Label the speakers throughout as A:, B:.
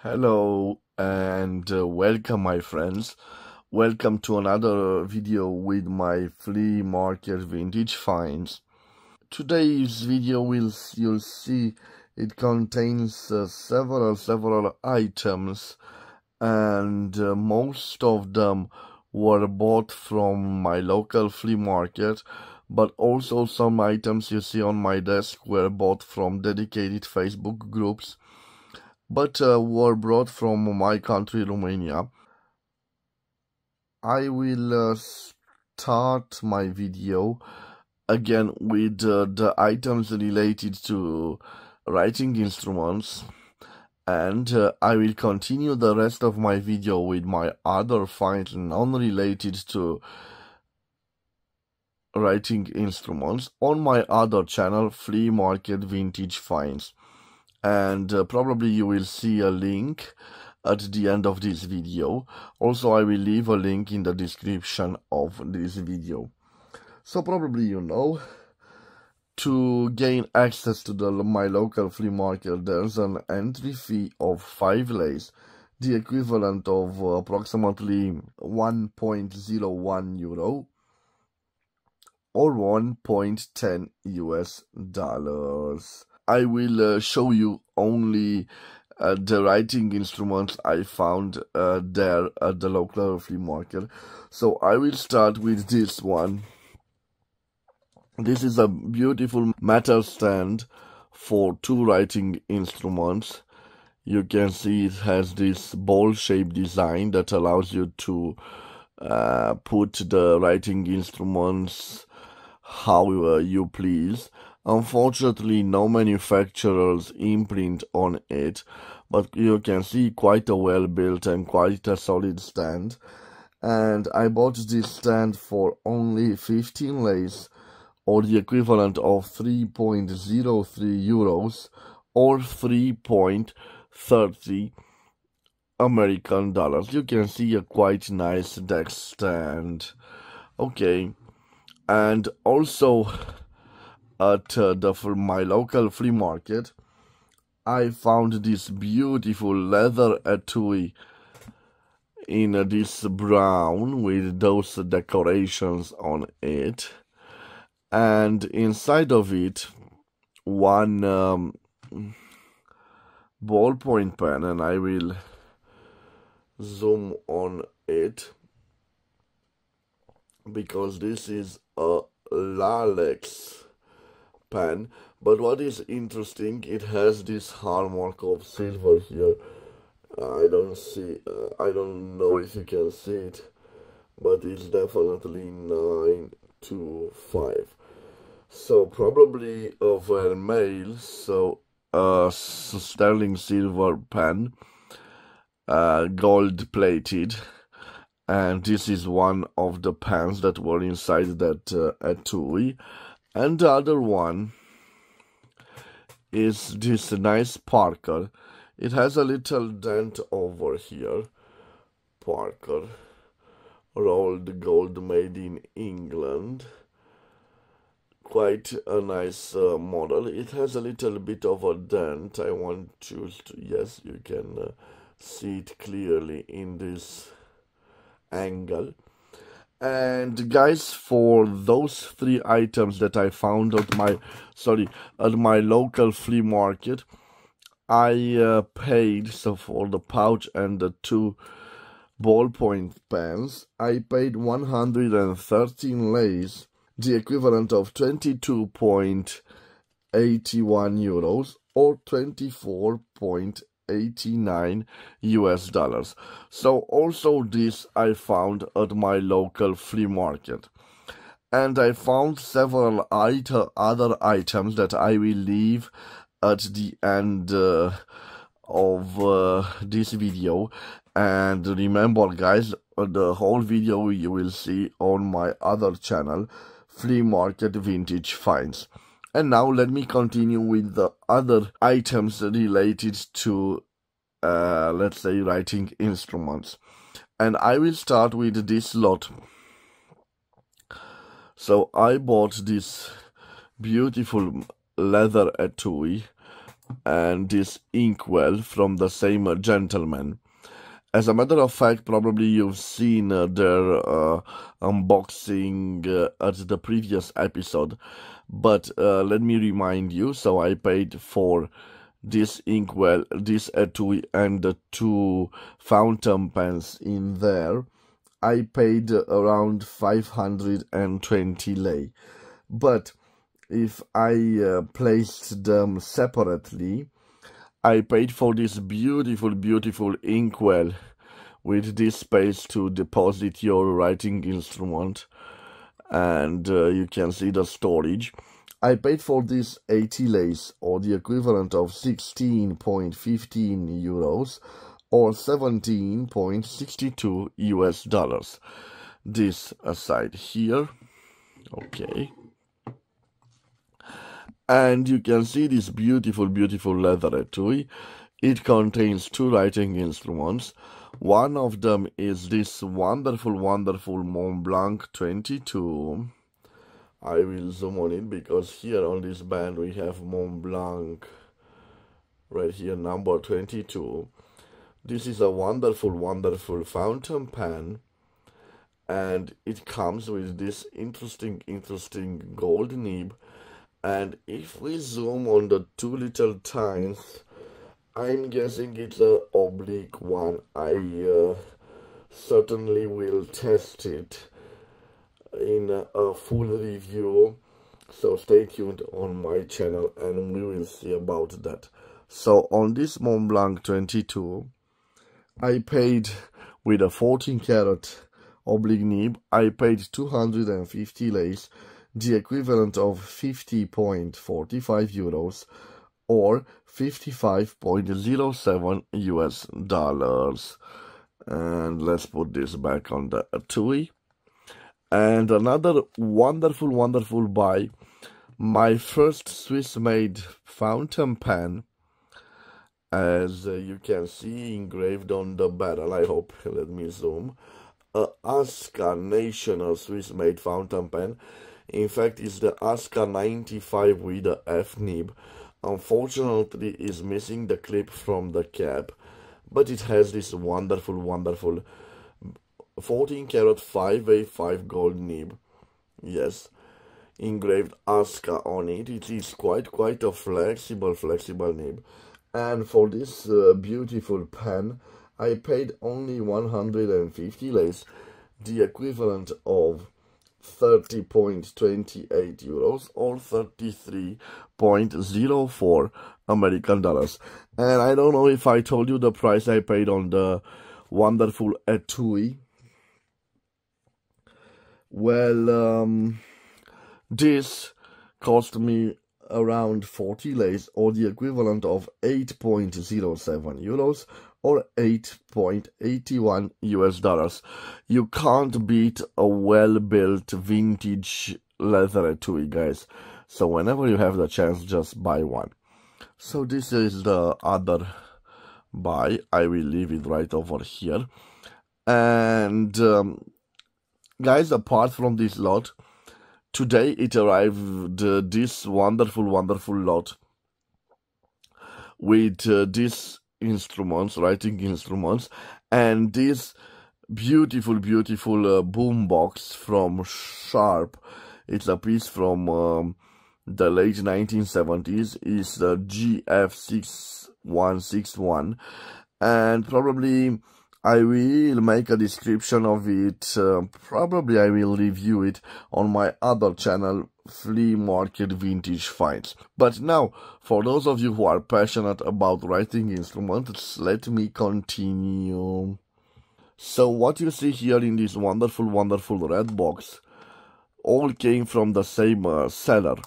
A: Hello and welcome my friends. Welcome to another video with my flea market vintage finds. Today's video you'll see it contains several items, and most of them were bought from my local flea market, but also some items you see on my desk were bought from dedicated Facebook groups, but were brought from my country, Romania. I will start my video again with the items related to writing instruments, and I will continue the rest of my video with my other finds non-related to writing instruments on my other channel, Flea Market Vintage Finds. And probably you will see a link at the end of this video. Also, I will leave a link in the description of this video. So probably you know, to gain access to my local flea market, there's an entry fee of 5 leis, the equivalent of approximately 1.01 euro or 1.10 US dollars. I will show you only the writing instruments I found there at the local flea market. So I will start with this one. This is a beautiful metal stand for 2 writing instruments. You can see it has this ball-shaped design that allows you to put the writing instruments how you please. Unfortunately, no manufacturer's imprint on it, but you can see quite a well-built and quite a solid stand. And I bought this stand for only 15 leis, or the equivalent of 3.03 euros, or 3.30 American dollars. You can see a quite nice deck stand. Okay, and also at my local flea market, I found this beautiful leather etui in this brown with those decorations on it, and inside of it one ballpoint pen, and I will zoom on it because this is a Lalex pen. But what is interesting, it has this hallmark of silver here. I don't know if you can see it, but it's definitely 925. So probably a vermeil, so a sterling silver pen, gold plated. And this is one of the pens that were inside that etui. And the other one is this nice Parker. It has a little dent over here. Parker, rolled gold, made in England. Quite a nice model. It has a little bit of a dent. I want you to, yes, you can see it clearly in this angle. And guys, for those 3 items that I found at my local flea market, I paid, so for the pouch and the 2 ballpoint pens, I paid 113 leis, the equivalent of 22.81 euros or 24.89 US dollars. So also this I found at my local flea market. And I found several other items that I will leave at the end of this video. And remember guys, the whole video you will see on my other channel, Flea Market Vintage Finds. And now let me continue with the other items related to, let's say, writing instruments. And I will start with this lot. So I bought this beautiful leather etui and this inkwell from the same gentleman. As a matter of fact, probably you've seen their unboxing at the previous episode, but let me remind you. So I paid for this inkwell, this etui, and the two fountain pens in there. I paid around 520 lei. But if I placed them separately, I paid for this beautiful inkwell with this space to deposit your writing instrument, and you can see the storage. I paid for this 80 leis, or the equivalent of 16.15 euros, or 17.62 US dollars. This aside here, okay. And you can see this beautiful leather etui. It contains two writing instruments. One of them is this wonderful Mont Blanc 22. I will zoom on it because here on this band we have Mont Blanc right here, number 22. This is a wonderful fountain pen, and it comes with this interesting gold nib. And if we zoom on the two little tines, I'm guessing it's an oblique one. I certainly will test it in a full review, so stay tuned on my channel and we will see about that. So on this Mont Blanc 22, I paid with a 14 karat oblique nib, I paid 250 leis, the equivalent of 50.45 euros, or 55.07 US dollars. And let's put this back on the etui. And another wonderful buy, my first Swiss-made fountain pen, as you can see engraved on the barrel. I hope, let me zoom, a Aska National Swiss-made fountain pen. In fact, it's the Aska 95 with the F nib. Unfortunately, is missing the clip from the cap, but it has this wonderful 14 karat 5A5 gold nib. Yes, engraved Aska on it. It is quite a flexible nib. And for this beautiful pen, I paid only 150 leis, the equivalent of 30.28 euros, or 33.04 American dollars. And I don't know if I told you the price I paid on the wonderful etui. Well, this cost me around 40 leis, or the equivalent of 8.07 euros, or 8.81 US dollars. You can't beat a well-built vintage leather etui, guys. So whenever you have the chance, just buy one. So this is the other buy. I will leave it right over here. And guys, apart from this lot, today it arrived this wonderful lot with these instruments, writing instruments, and this beautiful boom box from Sharp. It's a piece from the late 1970s. It's the GF6161, and probably I will make a description of it. Probably I will review it on my other channel, Flea Market Vintage Finds. But now, for those of you who are passionate about writing instruments, let me continue. So what you see here in this wonderful red box all came from the same seller.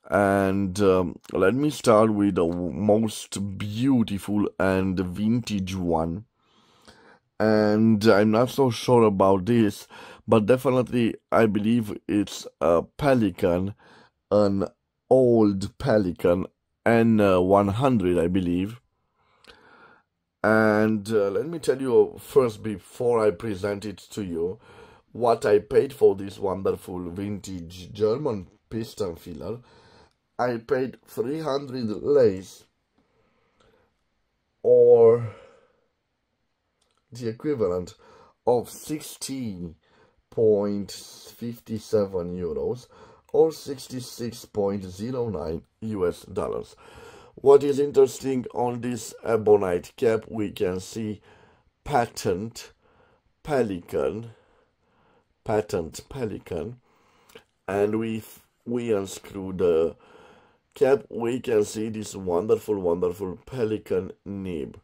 A: And let me start with the most beautiful and vintage one. And I'm not so sure about this, but definitely I believe it's a Pelican, an old Pelican, N100, I believe. And let me tell you first, before I present it to you, what I paid for this wonderful vintage German piston filler. I paid 300 leis, the equivalent of 60.57 euros or 66.09 US dollars. What is interesting on this ebonite cap, we can see patent pelican, and we unscrew the cap, we can see this wonderful pelican nib,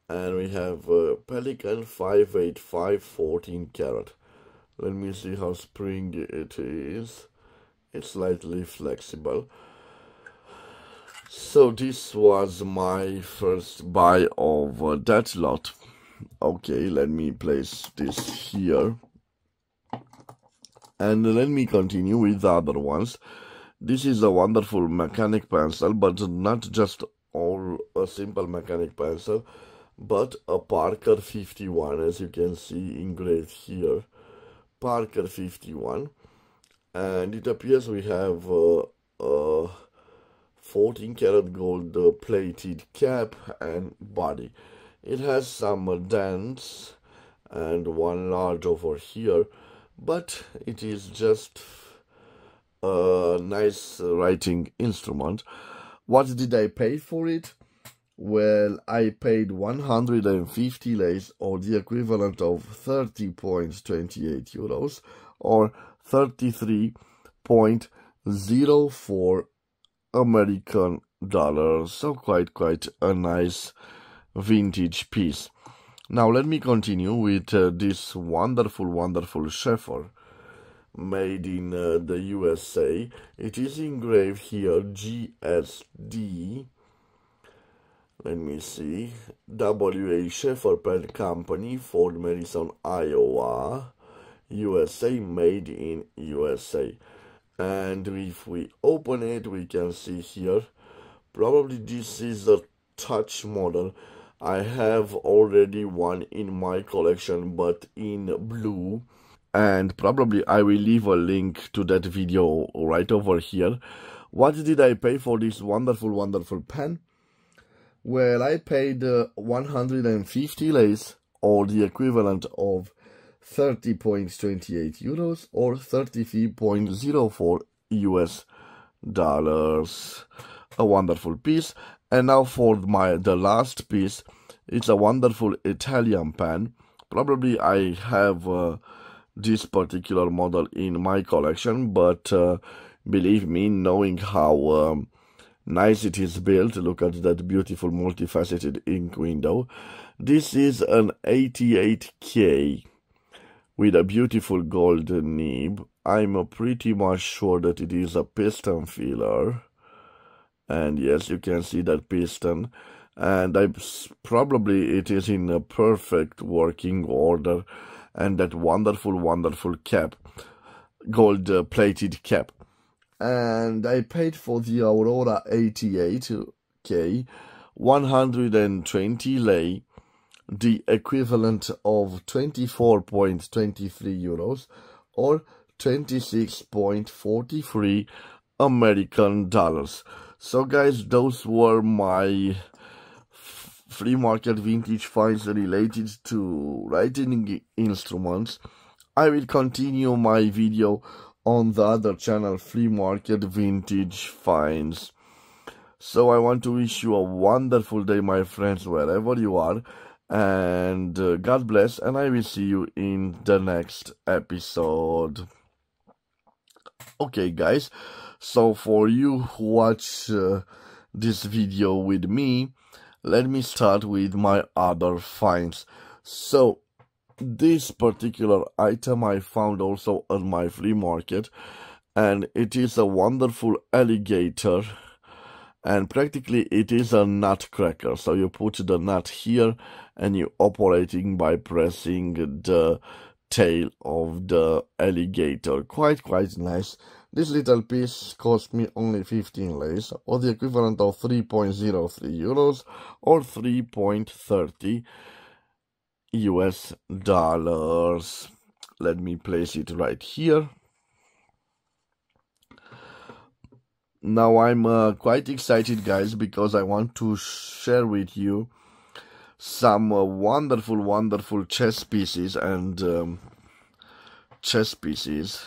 A: and we have pelican 585 14 karat. Let me see how springy it is. It's slightly flexible. So this was my first buy of that lot. Okay, let me place this here. And let me continue with the other ones. This is a wonderful mechanic pencil, but not just all a simple mechanic pencil, but a Parker 51, as you can see engraved here. Parker 51. And it appears we have a 14 karat gold plated cap and body. It has some dents and one large over here, but it is just a nice writing instrument. What did I pay for it? Well, I paid 150 leis, or the equivalent of 30.28 euros, or 33.04 American dollars. So quite a nice vintage piece. Now let me continue with this wonderful shepherd made in the USA. It is engraved here GSD. Let me see. WA Shepherd Pen Company, Fort Madison, Iowa, USA, made in USA. And if we open it, we can see here, probably this is a touch model. I have already one in my collection, but in blue. And probably I will leave a link to that video right over here. What did I pay for this wonderful pen? Well, I paid 150 leis, or the equivalent of 30.28 euros, or 33.04 US dollars. A wonderful piece. And now for the last piece. It's a wonderful Italian pen. Probably I have this particular model in my collection, but believe me, knowing how nice it is built, look at that beautiful multifaceted ink window. This is an 88K with a beautiful gold nib. I'm pretty much sure that it is a piston filler. And yes, you can see that piston. And probably it is in a perfect working order. And that wonderful cap, gold plated cap. And I paid for the Aurora 88K 120 lei, the equivalent of 24.23 euros, or 26.43 American dollars. So guys, those were my flea market vintage finds related to writing instruments. I will continue my video on the other channel, Flea Market Vintage Finds. So I want to wish you a wonderful day, my friends, wherever you are, and God bless, and I will see you in the next episode. Okay guys, so for you who watch this video with me, let me start with my other finds. So this particular item I found also at my flea market, and it is a wonderful alligator, and practically it is a nutcracker. So you put the nut here and you operating by pressing the tail of the alligator. Quite nice. This little piece cost me only 15 leis, or the equivalent of 3.03 euros, or 3.30 US dollars. Let me place it right here. Now I'm quite excited, guys, because I want to share with you some wonderful chess pieces and chess pieces.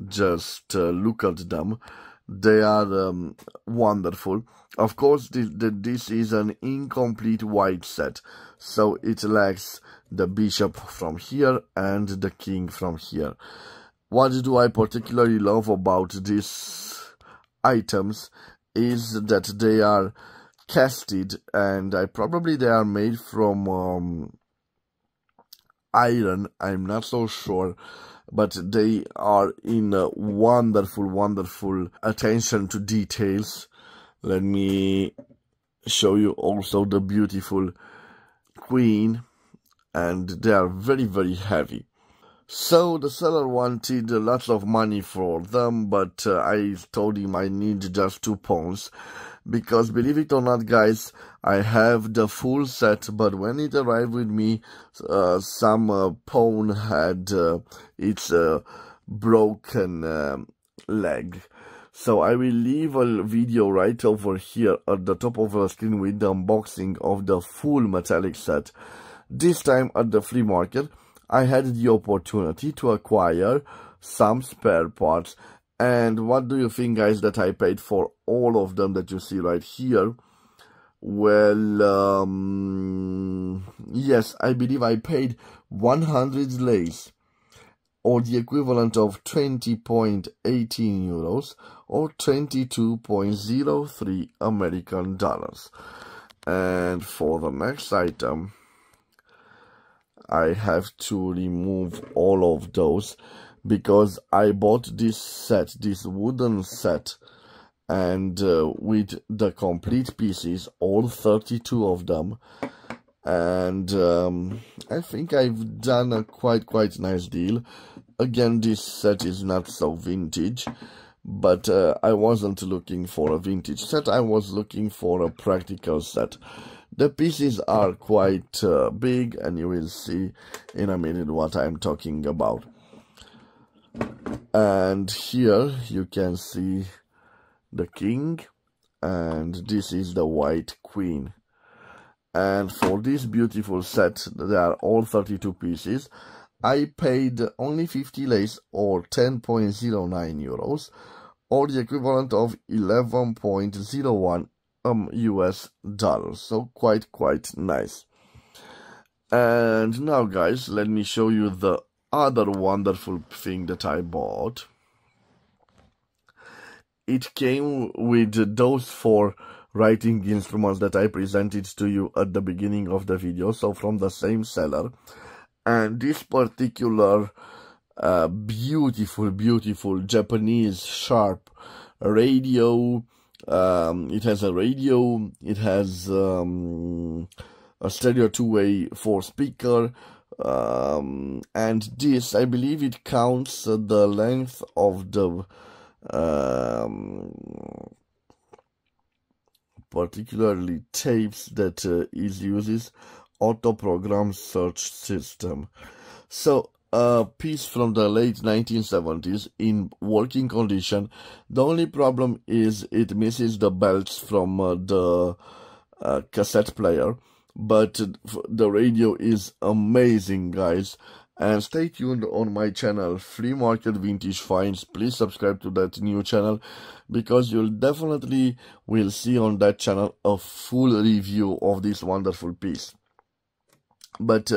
A: Just look at them. They are wonderful. Of course, this is an incomplete white set, so it lacks the bishop from here and the king from here. What do I particularly love about these items is that they are casted, and probably they are made from iron. I'm not so sure, but they are in a wonderful attention to details. Let me show you also the beautiful queen, and they are very heavy. So the seller wanted lots of money for them, but I told him I need just 2 pawns, because believe it or not, guys, I have the full set, but when it arrived with me, some pawn had its broken leg. So I will leave a video right over here at the top of the screen with the unboxing of the full metallic set. This time at the flea market, I had the opportunity to acquire some spare parts. And what do you think, guys, that I paid for all of them that you see right here? Well, yes, I believe I paid 100 lays, or the equivalent of 20.18 euros, or 22.03 American dollars. And for the next item, I have to remove all of those, because I bought this set, this wooden set, and with the complete pieces, all 32 of them, and I think I've done a quite nice deal. Again, this set is not so vintage, but I wasn't looking for a vintage set, I was looking for a practical set. The pieces are quite big, and you will see in a minute what I'm talking about. And here you can see the king, and this is the white queen. And for this beautiful set, there are all 32 pieces. I paid only 50 lays, or 10.09 euros, or the equivalent of 11.01 US dollars. So quite nice. And now, guys, let me show you the other wonderful thing that I bought. It came with those 4 writing instruments that I presented to you at the beginning of the video, so from the same seller. And this particular beautiful Japanese sharp radio, it has a radio, it has a stereo 2-way 4-speaker, and this, I believe it counts the length of the particularly tapes that it uses auto program search system. So a piece from the late 1970s in working condition. The only problem is it misses the belts from the cassette player, but the radio is amazing, guys. And stay tuned on my channel, Flea Market Vintage Finds. Please subscribe to that new channel, because you'll definitely will see on that channel a full review of this wonderful piece. But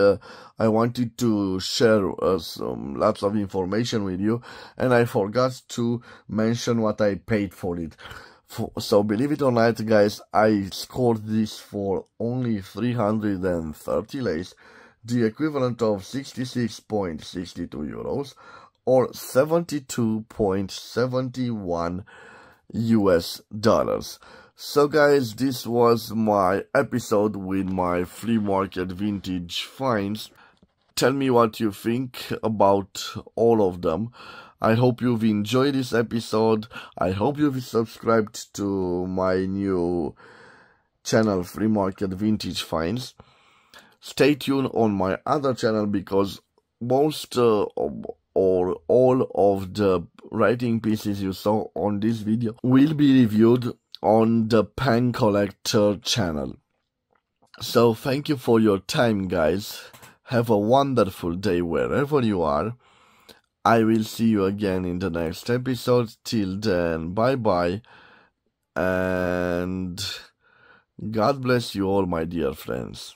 A: I wanted to share some lots of information with you, and I forgot to mention what I paid for it. So believe it or not, guys, I scored this for only 330 lays, the equivalent of 66.62 euros, or 72.71 US dollars. So guys, this was my episode with my flea market vintage finds. Tell me what you think about all of them. I hope you've enjoyed this episode. I hope you've subscribed to my new channel, Flea Market Vintage Finds. Stay tuned on my other channel, because most or all of the writing pieces you saw on this video will be reviewed on the Pen Collector channel. So thank you for your time, guys. Have a wonderful day wherever you are. I will see you again in the next episode. Till then, bye bye. And God bless you all, my dear friends.